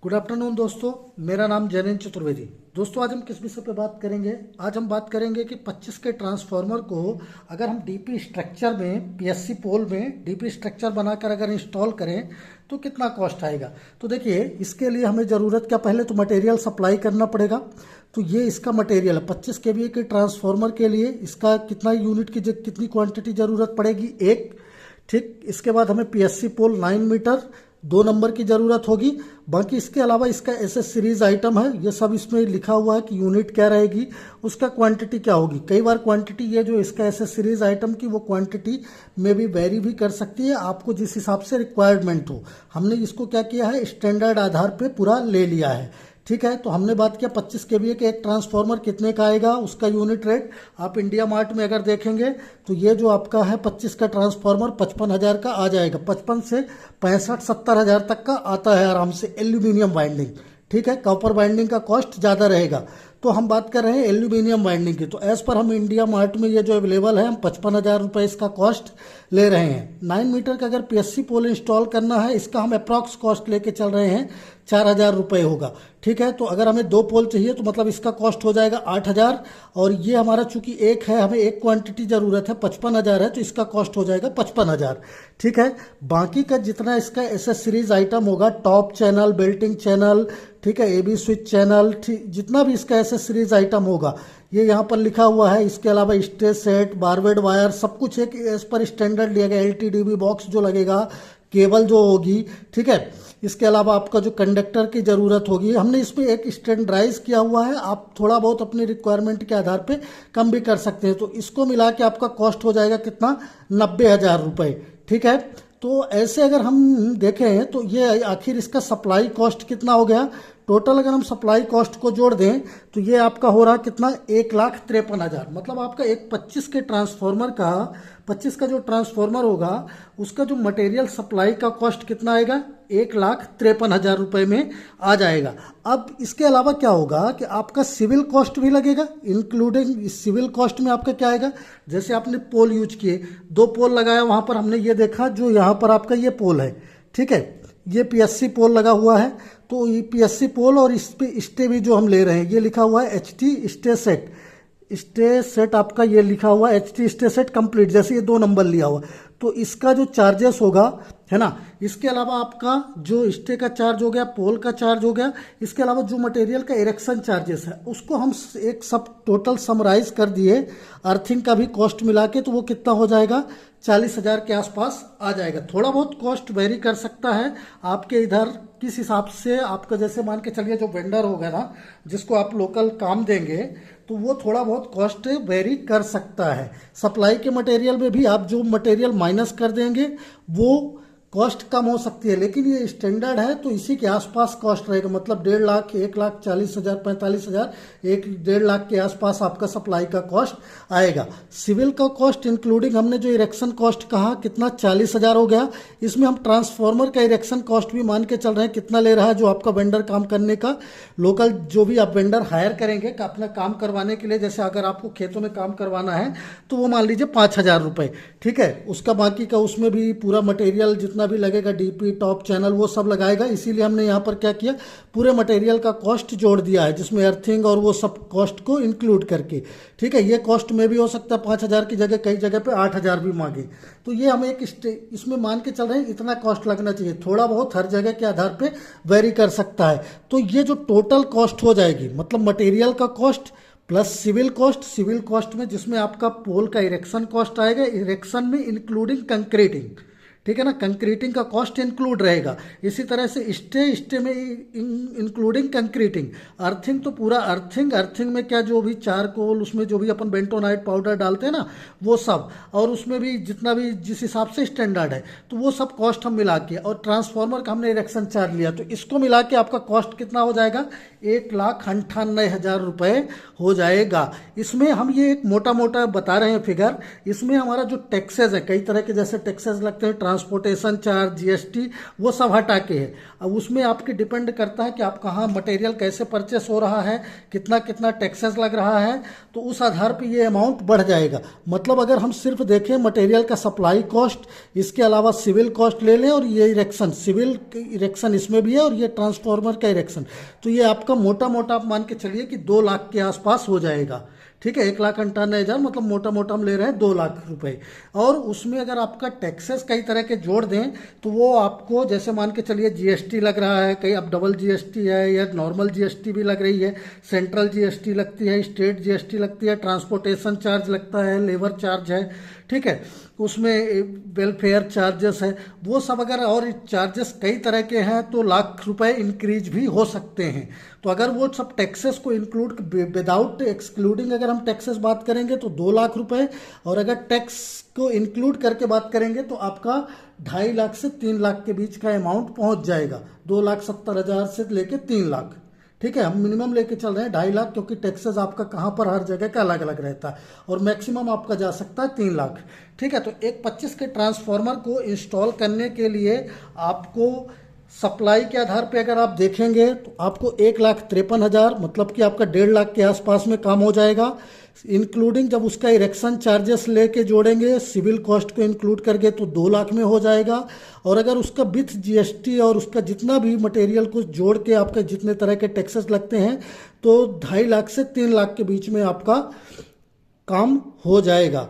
Good afternoon दोस्तों, मेरा नाम जैनेन्द्र चतुर्वेदी। दोस्तों आज हम किस विषय पे बात करेंगे? आज हम बात करेंगे कि 25 के ट्रांसफार्मर को अगर हम डीपी स्ट्रक्चर में पीएससी पोल में डीपी स्ट्रक्चर बनाकर अगर इंस्टॉल करें तो कितना कॉस्ट आएगा। तो देखिए, इसके लिए हमें ज़रूरत क्या, पहले तो मटेरियल सप्लाई करना पड़ेगा। तो ये इसका मटेरियल है 25 केवीए के ट्रांसफार्मर के लिए। इसका कितना यूनिट की कितनी क्वांटिटी ज़रूरत पड़ेगी? एक। ठीक, इसके बाद हमें पीएससी पोल 9 मीटर 2 नंबर की ज़रूरत होगी। बाकी इसके अलावा इसका एसएस सीरीज आइटम है, ये सब इसमें लिखा हुआ है कि यूनिट क्या रहेगी, उसका क्वांटिटी क्या होगी। कई बार क्वांटिटी ये जो इसका एसएस सीरीज आइटम की वो क्वांटिटी में भी वेरी भी कर सकती है, आपको जिस हिसाब से रिक्वायरमेंट हो। हमने इसको क्या किया है, स्टैंडर्ड आधार पे पूरा ले लिया है। ठीक है, तो हमने बात किया 25 केवीए के एक ट्रांसफार्मर कितने का आएगा, उसका यूनिट रेट आप इंडिया मार्ट में अगर देखेंगे तो ये जो आपका है 25 का ट्रांसफार्मर 55,000 का आ जाएगा। 55 से 65-70 हज़ार तक का आता है आराम से। एल्यूमिनियम वाइंडिंग, ठीक है, कॉपर वाइंडिंग का कॉस्ट ज़्यादा रहेगा। तो हम बात कर रहे हैं एल्यूमिनियम वाइंडिंग की। तो एज पर हम इंडिया मार्ट में ये जो अवेलेबल है, हम 55,000 रुपये इसका कॉस्ट ले रहे हैं। 9 मीटर का अगर पीएससी पोल इंस्टॉल करना है, इसका हम अप्रॉक्स कॉस्ट लेके चल रहे हैं 4,000 रुपये होगा। ठीक है, तो अगर हमें 2 पोल चाहिए तो मतलब इसका कॉस्ट हो जाएगा 8,000। और ये हमारा चूंकि एक है, हमें एक क्वांटिटी ज़रूरत है, 55,000 है, तो इसका कॉस्ट हो जाएगा 55,000। ठीक है, बाकी का जितना इसका एसएस सीरीज आइटम होगा, टॉप चैनल, बेल्टिंग चैनल, ठीक है, एबी स्विच चैनल, जितना भी इसका एसएस सीरीज आइटम होगा ये यहाँ पर लिखा हुआ है। इसके अलावा स्टेज सेट, बारवेड वायर, सब कुछ एक एज पर स्टैंडर्ड लिया गया। एलटीडीबी बॉक्स जो लगेगा, केबल जो होगी, ठीक है। इसके अलावा आपका जो कंडक्टर की ज़रूरत होगी, हमने इसमें एक स्टैंडर्डाइज किया हुआ है। आप थोड़ा बहुत अपनी रिक्वायरमेंट के आधार पे कम भी कर सकते हैं। तो इसको मिला के आपका कॉस्ट हो जाएगा कितना, 90,000 रुपये। ठीक है, तो ऐसे अगर हम देखें तो ये आखिर इसका सप्लाई कॉस्ट कितना हो गया। टोटल अगर हम सप्लाई कॉस्ट को जोड़ दें तो ये आपका हो रहा कितना, 1,53,000। मतलब आपका एक 25 के ट्रांसफार्मर का 25 का जो ट्रांसफार्मर होगा उसका जो मटेरियल सप्लाई का कॉस्ट कितना आएगा, 1,53,000 रुपये में आ जाएगा। अब इसके अलावा क्या होगा कि आपका सिविल कॉस्ट भी लगेगा। इंक्लूडिंग इस सिविल कॉस्ट में आपका क्या आएगा, जैसे आपने पोल यूज किए, 2 पोल लगाया, वहाँ पर हमने ये देखा जो यहाँ पर आपका ये पोल है, ठीक है, ये पीएससी पोल लगा हुआ है। तो ये पीएससी पोल और इस पे स्टे भी जो हम ले रहे हैं, ये लिखा हुआ है HT stay set. Stay set आपका ये लिखा हुआ है एचटी स्टे सेट कंप्लीट, जैसे ये 2 नंबर लिया हुआ। तो इसका जो चार्जेस होगा, है ना, इसके अलावा आपका जो स्टे का चार्ज हो गया, पोल का चार्ज हो गया, इसके अलावा जो मटेरियल का इरेक्शन चार्जेस है उसको हम एक सब टोटल समराइज कर दिए, अर्थिंग का भी कॉस्ट मिला के, तो वो कितना हो जाएगा, 40,000 के आसपास आ जाएगा। थोड़ा बहुत कॉस्ट वेरी कर सकता है आपके इधर किस हिसाब से आपका, जैसे मान के चलिए जो वेंडर होगा ना, जिसको आप लोकल काम देंगे, तो वो थोड़ा बहुत कॉस्ट वेरी कर सकता है। सप्लाई के मटेरियल में भी आप जो मटेरियल माइनस कर देंगे वो कॉस्ट कम हो सकती है, लेकिन ये स्टैंडर्ड है तो इसी के आसपास कॉस्ट रहेगा। मतलब 1.5 लाख, 1,40,000, 45,000, 1-1.5 लाख के आसपास आपका सप्लाई का कॉस्ट आएगा। सिविल का कॉस्ट इंक्लूडिंग हमने जो इरेक्शन कॉस्ट कहा कितना, 40,000 हो गया। इसमें हम ट्रांसफार्मर का इरेक्शन कॉस्ट भी मान के चल रहे हैं कितना ले रहा है, जो आपका वेंडर काम करने का, लोकल जो भी आप वेंडर हायर करेंगे अपना काम करवाने के लिए, जैसे अगर आपको खेतों में काम करवाना है तो वो मान लीजिए 5,000 रुपये। ठीक है, उसका बाकी का उसमें भी पूरा मटेरियल जितना भी लगेगा, डीपी, टॉप चैनल, वो सब लगाएगा। इसीलिए हमने यहाँ पर क्या किया, पूरे मटेरियल का कॉस्ट जोड़ दिया है, जिसमें अर्थिंग और वो सब कॉस्ट को इंक्लूड करके। ठीक है, ये कॉस्ट में भी हो सकता है 5,000 की जगह कई जगह पे 8,000 भी मांगे। तो ये हम एक इसमें मान के चल रहे हैं इतना कॉस्ट लगना चाहिए। थोड़ा बहुत हर जगह के आधार पे वेरी कर सकता है। तो ये जो टोटल कॉस्ट हो जाएगी, मतलब मटेरियल का cost plus civil cost, civil cost में जिसमें आपका पोल का इरेक्शन कॉस्ट आएगा, इरेक्शन में इंक्लूडिंग कंक्रीटिंग, ठीक है ना, कंक्रीटिंग का कॉस्ट इंक्लूड रहेगा। इसी तरह से स्टे में इंक्लूडिंग कंक्रीटिंग, अर्थिंग तो पूरा अर्थिंग में क्या, जो भी चारकोल, उसमें जो भी अपन बेंटोनाइट पाउडर डालते हैं ना, वो सब, और उसमें भी जितना भी जिस हिसाब से स्टैंडर्ड है, तो वो सब कॉस्ट हम मिला के, और ट्रांसफार्मर का हमने इरेक्शन चार्ज लिया, तो इसको मिला के आपका कॉस्ट कितना हो जाएगा, 1,98,000 रुपये हो जाएगा। इसमें हम ये एक मोटा मोटा बता रहे हैं फिगर। इसमें हमारा जो टैक्सेस है, कई तरह के जैसे टैक्सेस लगते हैं ट्रांसपोर्टेशन चार्ज, जीएसटी, वो सब हटा के है। अब उसमें आपकी डिपेंड करता है कि आप कहाँ मटेरियल कैसे परचेस हो रहा है, कितना कितना टैक्सेस लग रहा है, तो उस आधार पे ये अमाउंट बढ़ जाएगा। मतलब अगर हम सिर्फ देखें मटेरियल का सप्लाई कॉस्ट, इसके अलावा सिविल कॉस्ट ले लें और ये इरेक्शन, सिविल इरेक्शन इसमें भी है और ये ट्रांसफार्मर का इरेक्शन, तो ये आपका मोटा मोटा आप मान के चलिए कि 2 लाख के आसपास हो जाएगा। ठीक है, 1,98,000 मतलब मोटा मोटा हम ले रहे हैं 2 लाख रुपए। और उसमें अगर आपका टैक्सेस कई तरह के जोड़ दें तो वो आपको, जैसे मान के चलिए जीएसटी लग रहा है, कहीं अब डबल जीएसटी है या नॉर्मल जीएसटी भी लग रही है, सेंट्रल जीएसटी लगती है, स्टेट जीएसटी लगती है, ट्रांसपोर्टेशन चार्ज लगता है, लेबर चार्ज है, ठीक है, उसमें वेलफेयर चार्जेस है, वो सब अगर और चार्जेस कई तरह के हैं तो लाख रुपए इंक्रीज भी हो सकते हैं। तो अगर वो सब टैक्सेस को इंक्लूड, विदाउट एक्सक्लूडिंग अगर हम टैक्सेस बात करेंगे तो 2 लाख रुपए, और अगर टैक्स को इंक्लूड करके बात करेंगे तो आपका 2.5 लाख से 3 लाख के बीच का अमाउंट पहुंच जाएगा। 2,70,000 से लेके 3 लाख। ठीक है, हम मिनिमम लेके चल रहे हैं 2.5 लाख, क्योंकि टैक्सेस आपका कहाँ पर हर जगह का अलग अलग रहता है, और मैक्सिमम आपका जा सकता है 3 लाख। ठीक है, तो एक 25 के ट्रांसफार्मर को इंस्टॉल करने के लिए आपको सप्लाई के आधार पे अगर आप देखेंगे तो आपको 1,53,000 मतलब कि आपका 1.5 लाख के आसपास में काम हो जाएगा। इंक्लूडिंग जब उसका इरेक्शन चार्जेस लेके जोड़ेंगे, सिविल कॉस्ट को इंक्लूड करके, तो 2 लाख में हो जाएगा। और अगर उसका विथ जीएसटी और उसका जितना भी मटेरियल को जोड़ के आपके जितने तरह के टैक्सेस लगते हैं, तो 2.5 लाख से 3 लाख के बीच में आपका काम हो जाएगा।